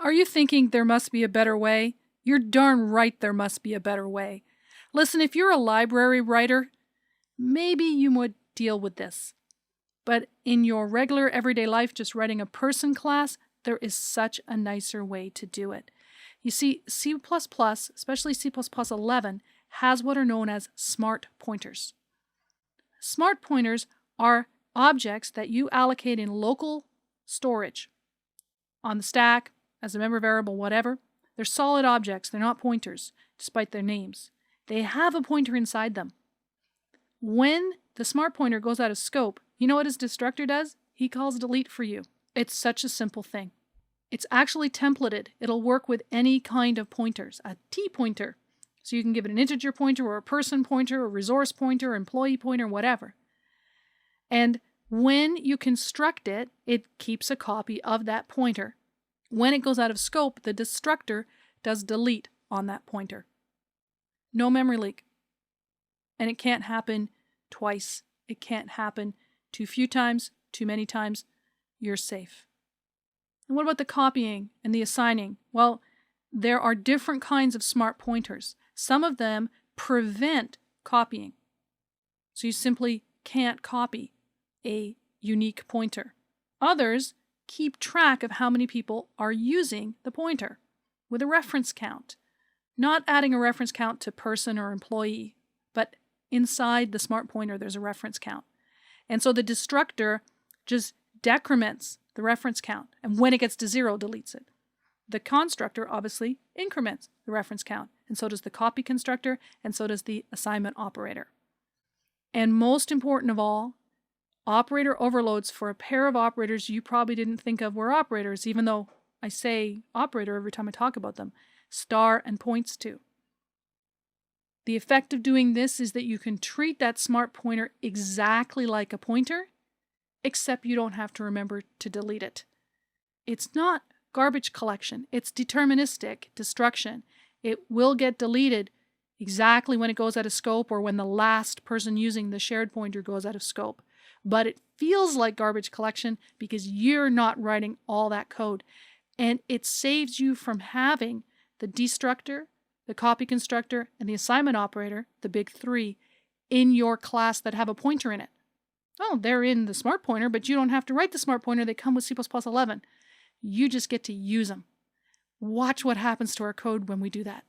Are you thinking there must be a better way? You're darn right there must be a better way. Listen, if you're a library writer, maybe you would deal with this. But in your regular everyday life, just writing a person class, there is such a nicer way to do it. You see, C++, especially C++11, has what are known as smart pointers. Smart pointers are objects that you allocate in local storage on the stack, as a member variable, whatever. They're solid objects. They're not pointers, despite their names. They have a pointer inside them. When the smart pointer goes out of scope, you know what his destructor does? He calls delete for you. It's such a simple thing. It's actually templated. It'll work with any kind of pointers, a T pointer. So you can give it an integer pointer or a person pointer or resource pointer, employee pointer, whatever. And when you construct it, it keeps a copy of that pointer. When it goes out of scope, the destructor does delete on that pointer. No memory leak. And it can't happen twice. It can't happen too few times, too many times. You're safe. And what about the copying and the assigning? Well, there are different kinds of smart pointers. Some of them prevent copying. So you simply can't copy a unique pointer. Others keep track of how many people are using the pointer with a reference count. Not adding a reference count to person or employee, but inside the smart pointer there's a reference count. And so the destructor just decrements the reference count, and when it gets to 0, deletes it. The constructor obviously increments the reference count, and so does the copy constructor, and so does the assignment operator. And most important of all, operator overloads for a pair of operators you probably didn't think of were operators, even though I say operator every time I talk about them, star and points to. The effect of doing this is that you can treat that smart pointer exactly like a pointer, except you don't have to remember to delete it. It's not garbage collection. It's deterministic destruction. It will get deleted exactly when it goes out of scope or when the last person using the shared pointer goes out of scope. But it feels like garbage collection because you're not writing all that code. And it saves you from having the destructor, the copy constructor, and the assignment operator, the big three, in your class that have a pointer in it. Oh, they're in the smart pointer, but you don't have to write the smart pointer. They come with C++11. You just get to use them. Watch what happens to our code when we do that.